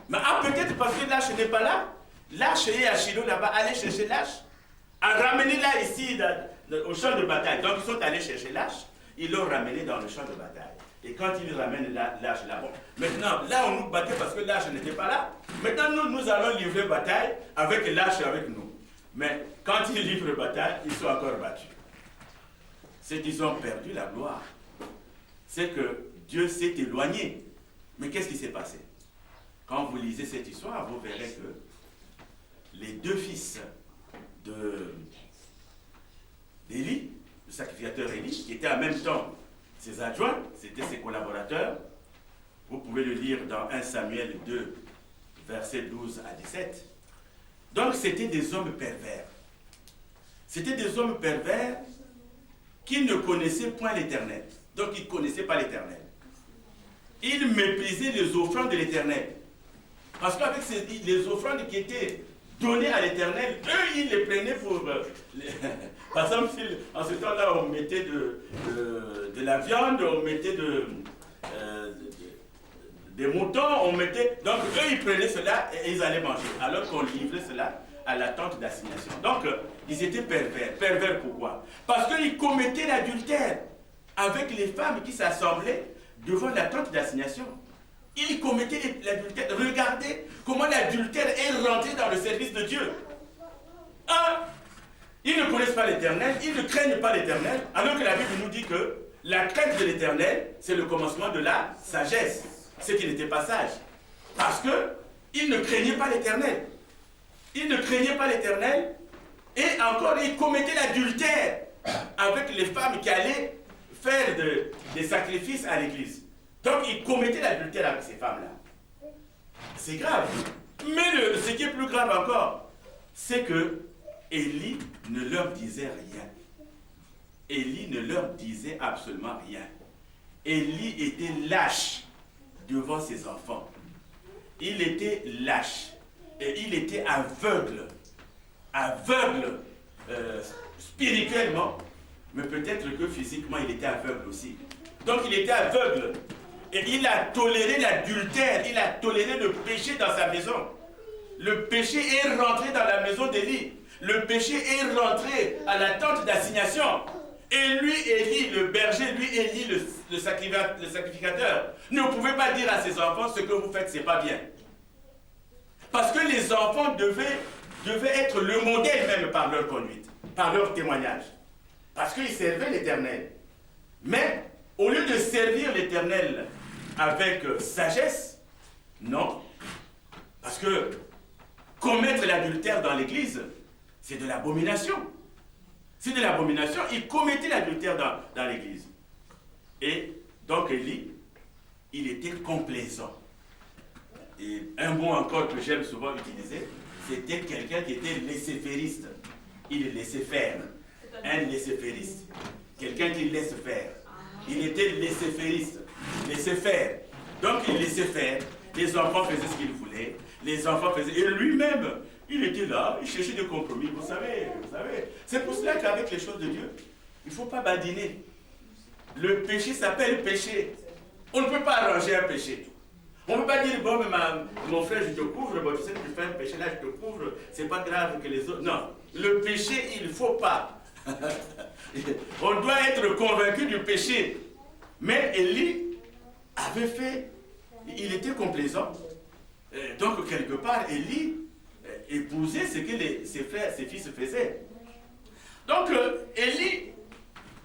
Speaker 1: Mais peut-être parce que l'arche n'est pas là, l'arche est à Shiloh là-bas, allez chercher l'arche, ramenez-la ici au champ de bataille. Donc ils sont allés chercher l'arche, ils l'ont ramenée dans le champ de bataille. Et quand ils ramènent l'arche là, bon, maintenant, là on nous battait parce que l'arche n'était pas là. Maintenant nous allons livrer bataille avec l'arche avec nous. Mais quand ils livrent bataille, ils sont encore battus. C'est qu'ils ont perdu la gloire. C'est que Dieu s'est éloigné. Mais qu'est-ce qui s'est passé? Quand vous lisez cette histoire, vous verrez que les deux fils d'Élie, le sacrificateur Élie, qui étaient en même temps ses adjoints, c'était ses collaborateurs. Vous pouvez le lire dans 1 Samuel 2, versets 12 à 17. Donc c'était des hommes pervers. C'était des hommes pervers qui ne connaissaient point l'Éternel. Donc ils ne connaissaient pas l'Éternel. Ils méprisaient les offrandes de l'Éternel. Parce qu'avec les offrandes qui étaient données à l'Éternel, eux, ils les prenaient pour... Par exemple, en ce temps-là, on mettait de la viande, on mettait des moutons, on mettait... Donc, eux, ils prenaient cela et ils allaient manger. Alors qu'on livrait cela à la tente d'assignation. Donc, ils étaient pervers. Pervers pourquoi? Parce qu'ils commettaient l'adultère avec les femmes qui s'assemblaient devant la tente d'assignation. Ils commettaient l'adultère. Regardez comment l'adultère est rentré dans le service de Dieu. Ils ne connaissent pas l'Éternel, ils ne craignent pas l'Éternel, alors que la Bible nous dit que la crainte de l'Éternel, c'est le commencement de la sagesse. Ce qui n'était pas sage. Parce qu'ils ne craignaient pas l'Éternel. Ils ne craignaient pas l'Éternel, et encore, ils commettaient l'adultère avec les femmes qui allaient faire des sacrifices à l'église. Donc, ils commettaient l'adultère avec ces femmes-là. C'est grave. Mais ce qui est plus grave encore, c'est que Élie ne leur disait rien. Élie ne leur disait absolument rien. Élie était lâche devant ses enfants. Il était lâche. Et il était aveugle. Aveugle spirituellement mais peut-être que physiquement il était aveugle aussi. Donc il était aveugle. Et il a toléré l'adultère, il a toléré le péché dans sa maison. Le péché est rentré dans la maison d'Élie. Le péché est rentré à la tente d'assignation. Et lui, Élie, le berger, lui, Élie, le sacrificateur, ne pouvait pas dire à ses enfants, ce que vous faites, c'est pas bien. Parce que les enfants devaient être le modèle même par leur conduite, par leur témoignage. Parce qu'ils servaient l'Éternel. Mais, au lieu de servir l'Éternel avec sagesse, non. Parce que commettre l'adultère dans l'église, c'est de l'abomination. C'est de l'abomination. Il commettait l'adultère dans l'église. Et donc Élie, il était complaisant. Et un mot encore que j'aime souvent utiliser, c'était quelqu'un qui était laissez-fairiste. Il laissait faire. Un laissez-fairiste. Quelqu'un qui laisse faire. Il était laissez-fairiste. Laissait faire. Donc il laissait faire. Les enfants faisaient ce qu'ils voulaient. Les enfants faisaient... Et lui-même, il était là, il cherchait des compromis. Vous savez. C'est pour cela qu'avec les choses de Dieu, il ne faut pas badiner. Le péché s'appelle péché. On ne peut pas arranger un péché. On ne peut pas dire, bon, mais mon frère, je te couvre, bon, tu sais que tu fais un péché, là, je te couvre, c'est pas grave que les autres... Non, le péché, il ne faut pas. On doit être convaincu du péché. Mais Élie avait fait... Il était complaisant. Donc, quelque part, Élie épousait ce que ses frères, ses fils faisaient. Donc, Élie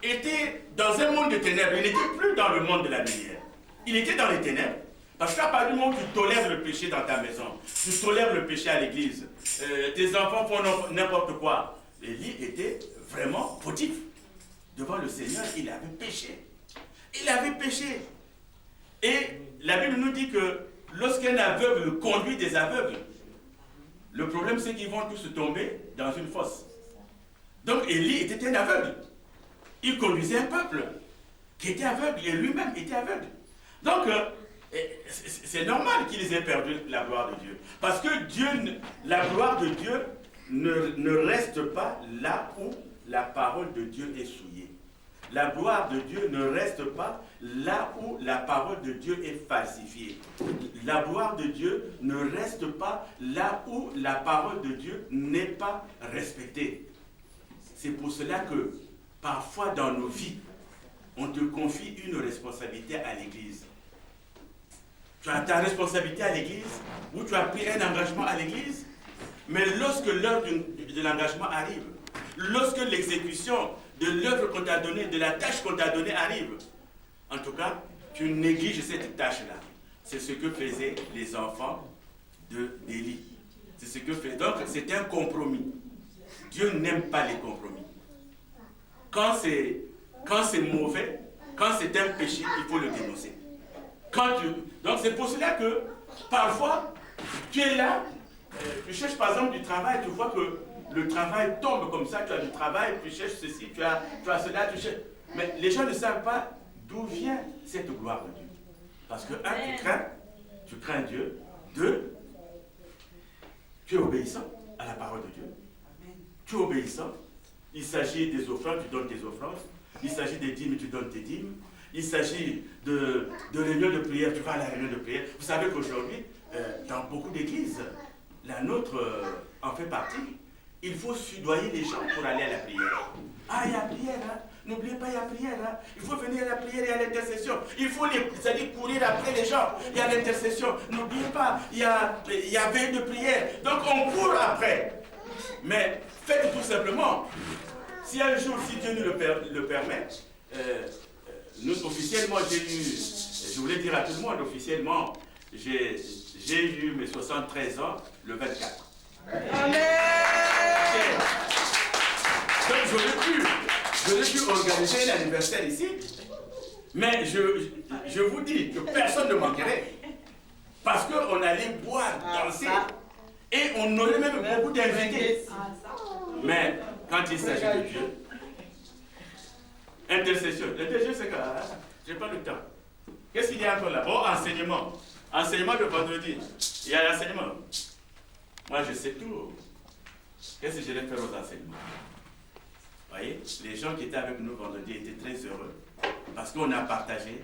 Speaker 1: était dans un monde de ténèbres. Il n'était plus dans le monde de la lumière. Il était dans les ténèbres. Parce qu'à partir du moment où tu tolères le péché dans ta maison, tu tolères le péché à l'église, tes enfants font n'importe quoi. Élie était vraiment fautif. Devant le Seigneur, il avait péché. Il avait péché. Et la Bible nous dit que lorsqu'un aveugle conduit des aveugles, le problème c'est qu'ils vont tous tomber dans une fosse. Donc Élie était un aveugle. Il conduisait un peuple qui était aveugle et lui-même était aveugle. Donc c'est normal qu'ils aient perdu la gloire de Dieu. Parce que la gloire de Dieu ne reste pas là où la parole de Dieu est souillée. La gloire de Dieu ne reste pas là où la parole de Dieu est falsifiée. La gloire de Dieu ne reste pas là où la parole de Dieu n'est pas respectée. C'est pour cela que parfois dans nos vies, on te confie une responsabilité à l'église. Tu as ta responsabilité à l'église, ou tu as pris un engagement à l'église, mais lorsque l'heure de l'engagement arrive, lorsque l'exécution de l'œuvre qu'on t'a donnée, de la tâche qu'on t'a donnée arrive, en tout cas, tu négliges cette tâche-là. C'est ce que faisaient les enfants d'Élie. C'est ce que fait. Donc, c'est un compromis. Dieu n'aime pas les compromis. Quand c'est mauvais, quand c'est un péché, il faut le dénoncer. Donc, c'est pour cela que, parfois, tu es là, tu cherches par exemple du travail, tu vois que le travail tombe comme ça, tu as du travail, tu cherches ceci, tu as cela, tu cherches... Mais les gens ne savent pas d'où vient cette gloire de Dieu. Parce que, un, tu crains Dieu. Deux, tu es obéissant à la parole de Dieu. Tu es obéissant. Il s'agit des offrandes, tu donnes tes offrandes. Il s'agit des dîmes, tu donnes tes dîmes. Il s'agit de réunions de prière, tu vas à la réunion de prière. Vous savez qu'aujourd'hui, dans beaucoup d'églises, la nôtre en fait partie, il faut soudoyer les gens pour aller à la prière. Ah, il y a prière, hein? N'oubliez pas, il y a prière. Hein? Il faut venir à la prière et à l'intercession. Il faut courir après les gens. Il y a l'intercession. N'oubliez pas, il y a veille de prière. Donc on court après. Mais faites tout simplement. Si un jour, si Dieu nous le permet, nous officiellement, je voulais dire à tout le monde, officiellement, j'ai eu mes 73 ans le 24. Amen. Donc j'aurais pu organiser l'anniversaire ici, mais je vous dis que personne ne manquerait. Parce qu'on allait boire, danser, et on aurait même beaucoup d'invités. Mais quand il s'agit de Dieu, intercession. L'intercession, c'est que je n'ai pas le temps. Qu'est-ce qu'il y a encore là? Oh, enseignement. Enseignement de vendredi. Il y a l'enseignement. Moi, je sais tout. Qu'est-ce que je vais faire aux enseignements? voyez, les gens qui étaient avec nous vendredi étaient très heureux parce qu'on a partagé,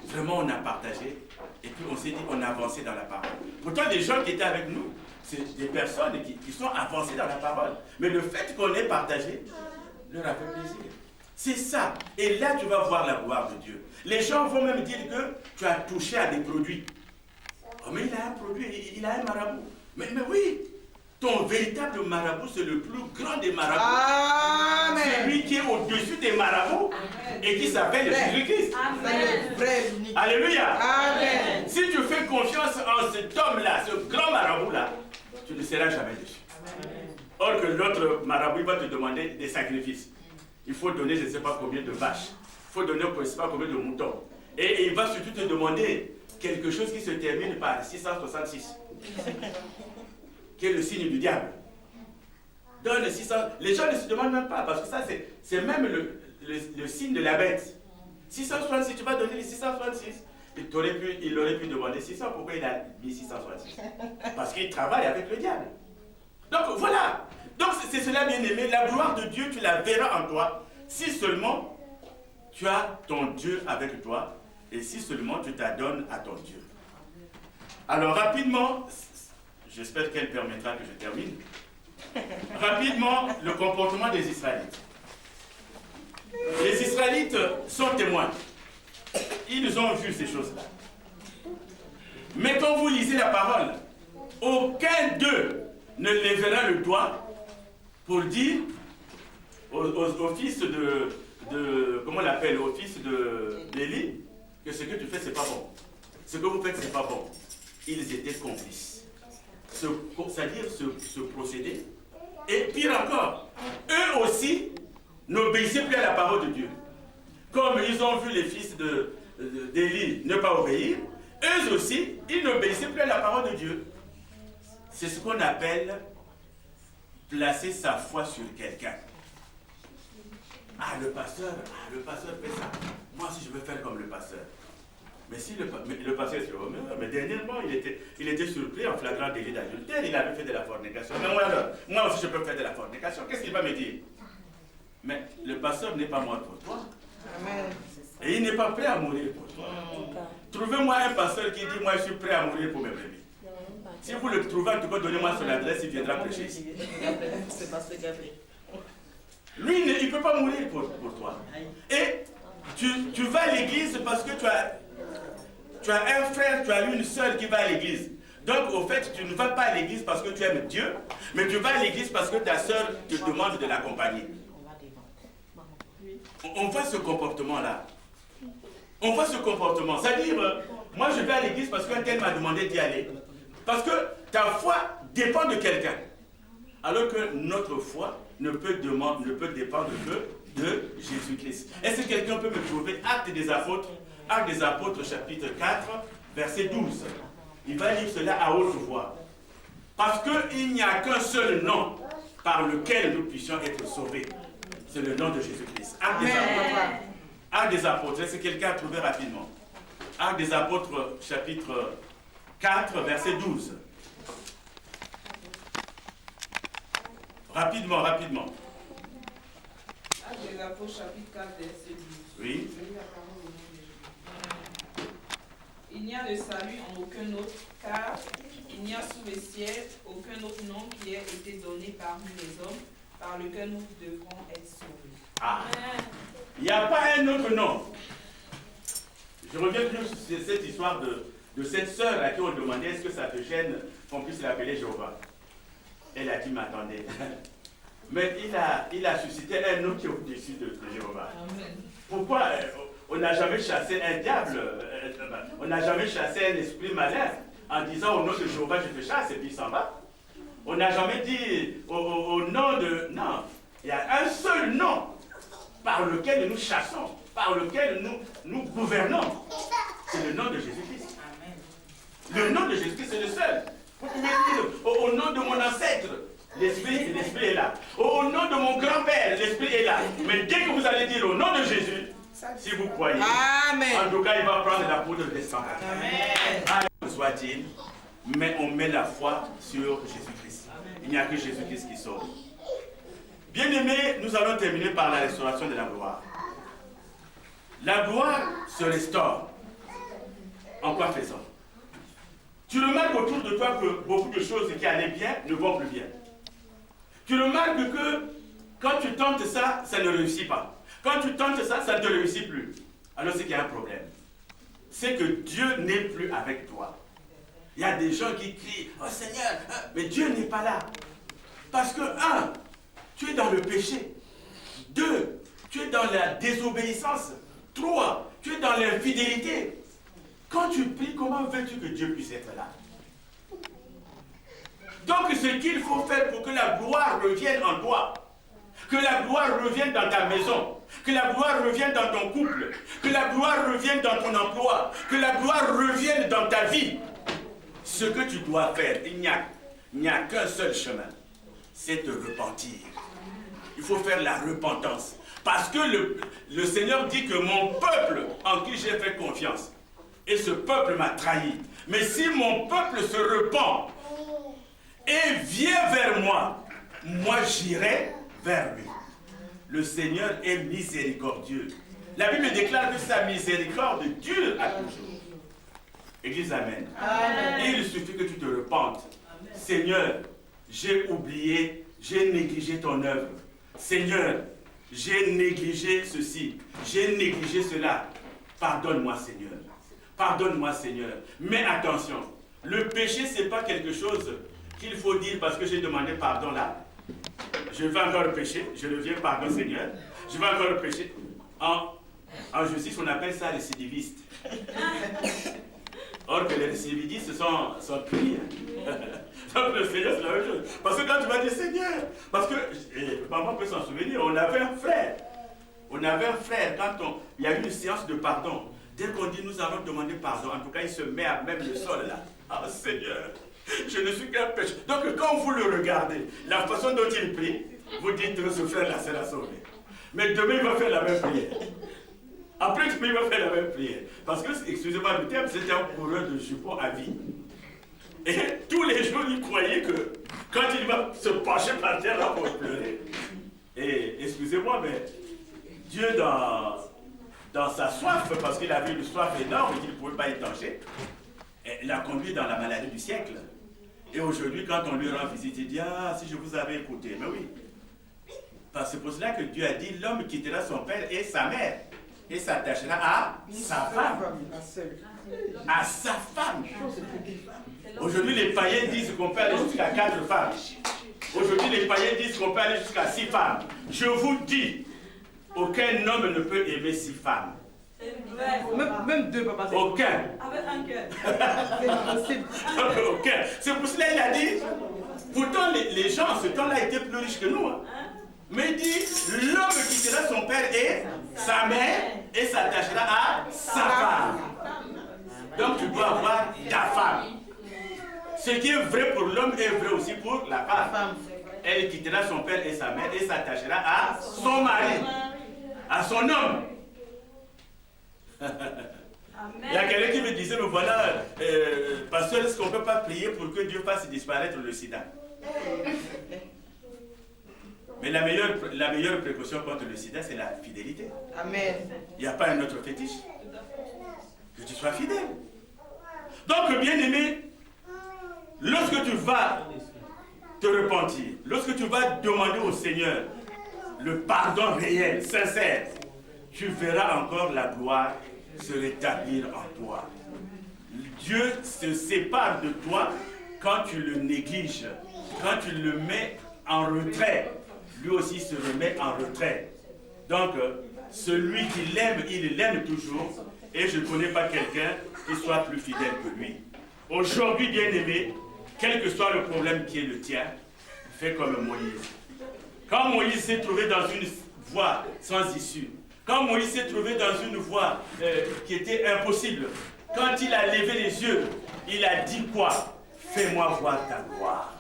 Speaker 1: vraiment on a partagé, et puis on s'est dit on a avancé dans la parole. Pourtant les gens qui étaient avec nous, c'est des personnes qui sont avancées dans la parole. Mais le fait qu'on ait partagé leur a fait plaisir. C'est ça. Et là tu vas voir la gloire de Dieu. Les gens vont même dire que tu as touché à des produits. Oh mais il a un produit, il a un marabout. Mais oui, ton véritable marabout, c'est le plus grand des marabouts.
Speaker 2: Amen.
Speaker 1: Celui qui est au-dessus des marabouts. Amen. Et qui s'appelle Jésus-Christ. Alléluia.
Speaker 2: Amen.
Speaker 1: Si tu fais confiance en cet homme-là, ce grand marabout-là, tu ne seras jamais déçu. Or que l'autre marabout, il va te demander des sacrifices. Il faut donner je ne sais pas combien de vaches. Il faut donner je ne sais pas combien de moutons. Et il va surtout te demander quelque chose qui se termine par 666. Qui est le signe du diable. Donne 600. Les gens ne se demandent même pas, parce que ça, c'est même le signe de la bête. 666, tu vas donner les 666. Il aurait pu demander 600. Pourquoi il a mis 666? Parce qu'il travaille avec le diable. Donc voilà. Donc c'est cela, bien aimé. La gloire de Dieu, tu la verras en toi, si seulement tu as ton Dieu avec toi, et si seulement tu t'adonnes à ton Dieu. Alors rapidement, j'espère qu'elle permettra que je termine. Rapidement, le comportement des Israélites. Les Israélites sont témoins. Ils ont vu ces choses-là. Mais quand vous lisez la parole, aucun d'eux ne lèvera le doigt pour dire au fils comment on l'appelle, au fils d'Élie, que ce que tu fais, c'est pas bon. Ce que vous faites, c'est pas bon. Ils étaient complices. C'est-à-dire ce procédé. Et pire encore, eux aussi n'obéissaient plus à la parole de Dieu. Comme ils ont vu les fils d'Élie ne pas obéir, eux aussi, ils n'obéissaient plus à la parole de Dieu. C'est ce qu'on appelle placer sa foi sur quelqu'un. Ah, le pasteur fait ça. Moi aussi, je veux faire comme le pasteur. Mais si le pasteur est sur mais dernièrement, il était surpris en flagrant délit d'adultère, il avait fait de la fornication. Mais moi aussi, je peux faire de la fornication. Qu'est-ce qu'il va me dire? Mais le pasteur n'est pas mort pour toi.
Speaker 2: Amen.
Speaker 1: Et il n'est pas prêt à mourir pour toi. Trouvez-moi un pasteur qui dit, moi, je suis prêt à mourir pour mes brebis. Si vous le trouvez, en tout cas, donnez-moi son adresse, il viendra prêcher ici.
Speaker 2: C'est pasteur Gabriel.
Speaker 1: Lui, il ne peut pas mourir pour toi. Et tu vas à l'église parce que tu as un frère, tu as une soeur qui va à l'église. Donc, au fait, tu ne vas pas à l'église parce que tu aimes Dieu, mais tu vas à l'église parce que ta soeur te demande de l'accompagner. On voit ce comportement-là. On voit ce comportement. C'est-à-dire, moi je vais à l'église parce qu'un tel m'a demandé d'y aller. Parce que ta foi dépend de quelqu'un. Alors que notre foi ne peut dépendre que de Jésus-Christ. Est-ce que quelqu'un peut me trouver Actes des Apôtres, chapitre 4, verset 12. Il va lire cela à haute voix. Parce qu'il n'y a qu'un seul nom par lequel nous puissions être sauvés. C'est le nom de Jésus-Christ. Actes des Apôtres. Est-ce que quelqu'un a trouvé rapidement? Actes des Apôtres, chapitre 4, verset 12. Rapidement.
Speaker 3: Actes des Apôtres, chapitre 4, verset 12.
Speaker 1: Oui.
Speaker 3: Il n'y a de salut en aucun autre, car il n'y a sous le ciel aucun autre nom qui ait été donné parmi les hommes, par lequel nous devrons être sauvés.
Speaker 1: Ah. Il n'y a pas un autre nom. Je reviens toujours sur cette histoire de cette sœur à qui on demandait est-ce que ça te gêne qu'on puisse l'appeler Jéhovah. Elle a dit mais attendez. Mais il a suscité un nom qui est au-dessus de Jéhovah. Amen. Pourquoi on n'a jamais chassé un diable, on n'a jamais chassé un esprit malin en disant au nom de Jéhovah je te chasse et puis il s'en va. On n'a jamais dit au nom de... Non, il y a un seul nom par lequel nous chassons, par lequel nous gouvernons. C'est le nom de Jésus-Christ. Le nom de Jésus-Christ, c'est le seul. Vous pouvez dire au nom de mon ancêtre, l'esprit est là. Au nom de mon grand-père, l'esprit est là. Mais dès que vous allez dire au nom de Jésus, si vous croyez,
Speaker 2: Amen.
Speaker 1: En tout cas, il va prendre la poudre descendante. Amen. Soit-il, mais on met la foi sur Jésus-Christ. Il n'y a que Jésus-Christ qui sauve. Bien-aimés, nous allons terminer par la restauration de la gloire. La gloire se restaure. En quoi faisant? Tu remarques autour de toi que beaucoup de choses qui allaient bien ne vont plus bien. Tu remarques que quand tu tentes ça, ça ne réussit pas. Quand tu tentes ça, ça ne te réussit plus. Alors c'est qu'il y a un problème. C'est que Dieu n'est plus avec toi. Il y a des gens qui crient, oh Seigneur, mais Dieu n'est pas là. Parce que, un, tu es dans le péché. Deux, tu es dans la désobéissance. Trois, tu es dans l'infidélité. Quand tu pries, comment veux-tu que Dieu puisse être là? Donc ce qu'il faut faire pour que la gloire revienne en toi, que la gloire revienne dans ta maison, que la gloire revienne dans ton couple, que la gloire revienne dans ton emploi, que la gloire revienne dans ta vie, ce que tu dois faire, il n'y a qu'un seul chemin, c'est de repentir. Il faut faire la repentance. Parce que le Seigneur dit que mon peuple en qui j'ai fait confiance, et ce peuple m'a trahi. Mais si mon peuple se repent et vient vers moi, moi j'irai vers lui. Le Seigneur est miséricordieux. La Bible déclare que sa miséricorde dure à toujours. Église, amen. Amen. Il suffit que tu te repentes. Amen. Seigneur, j'ai oublié, j'ai négligé ton œuvre. Seigneur, j'ai négligé ceci, j'ai négligé cela. Pardonne-moi, Seigneur. Pardonne-moi, Seigneur. Mais attention, le péché, ce n'est pas quelque chose qu'il faut dire parce que j'ai demandé pardon là. Je vais encore pécher, je reviens, pardon, Seigneur. Je vais encore pécher. En justice, on appelle ça récidiviste. Or que les récidivistes sont pris. Donc le Seigneur, c'est la même chose. Parce que quand tu vas dire Seigneur, parce que, maman peut s'en souvenir, on avait un frère. On avait un frère, quand il y a eu une séance de pardon. Dès qu'on dit nous allons demander pardon, en tout cas il se met à même le sol là. Ah Seigneur, je ne suis qu'un pécheur. Donc quand vous le regardez, la façon dont il prie, vous dites ce frère là c'est la sauvé. Mais demain il va faire la même prière. Après il va faire la même prière. Parce que, excusez-moi du terme, c'était un coureur de jupons à vie. Et tous les jours il croyait que quand il va se pencher par terre là pour pleurer. Et excusez-moi mais Dieu dans sa soif, parce qu'il avait une soif énorme et qu'il ne pouvait pas étancher, l'a conduit dans la maladie du siècle. Et aujourd'hui, quand on lui rend visite, il dit, ah, si je vous avais écouté. Mais oui. C'est pour cela que Dieu a dit, l'homme quittera son père et sa mère, et s'attachera à sa femme. À sa femme. Aujourd'hui, les païens disent qu'on peut aller jusqu'à 4 femmes. Aujourd'hui, les païens disent qu'on peut aller jusqu'à 6 femmes. Je vous dis, aucun homme ne peut aimer 6 femmes.
Speaker 2: Même 2, papa.
Speaker 1: Aucun.
Speaker 3: Avec un cœur.
Speaker 1: Aucun. C'est pour cela qu'il a dit, pourtant les gens en ce temps-là étaient plus riches que nous. Hein. Mais il dit, l'homme quittera son père et sa mère et s'attachera à sa femme. Donc tu dois avoir ta femme. Ce qui est vrai pour l'homme est vrai aussi pour la femme. Elle quittera son père et sa mère et s'attachera à son mari, à son homme. Il y a quelqu'un qui me disait, mais voilà, pasteur, est-ce qu'on ne peut pas prier pour que Dieu fasse disparaître le sida? Mais la meilleure précaution contre le sida, c'est la fidélité. Amen. Il n'y a pas un autre fétiche. Que tu sois fidèle. Donc, bien-aimé, lorsque tu vas te repentir, lorsque tu vas demander au Seigneur le pardon réel, sincère, tu verras encore la gloire se rétablir en toi. Dieu se sépare de toi quand tu le négliges, quand tu le mets en retrait. Lui aussi se remet en retrait. Donc, celui qui l'aime, il l'aime toujours. Et je ne connais pas quelqu'un qui soit plus fidèle que lui. Aujourd'hui, bien-aimé, quel que soit le problème qui est le tien, fais comme Moïse. Quand Moïse s'est trouvé dans une voie sans issue, quand Moïse s'est trouvé dans une voie qui était impossible, quand il a levé les yeux, il a dit quoi? Fais-moi voir ta gloire.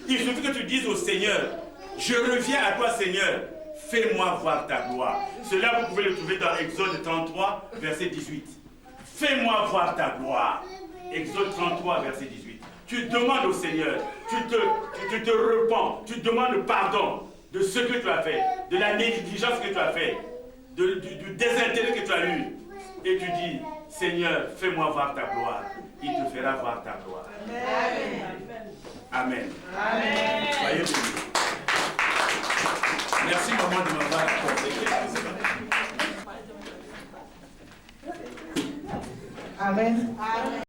Speaker 1: Il suffit que tu dises au Seigneur, je reviens à toi Seigneur, fais-moi voir ta gloire. Cela vous pouvez le trouver dans Exode 33, verset 18. Fais-moi voir ta gloire. Exode 33, verset 18. Tu demandes au Seigneur, tu te repens, tu demandes pardon. de ce que tu as fait, de la négligence que tu as fait, du désintérêt que tu as eu, et tu dis, Seigneur, fais-moi voir ta gloire, il te fera voir ta gloire. Amen. Amen. Soyez bénis. Merci maman de m'avoir accordé.
Speaker 2: Amen. Amen.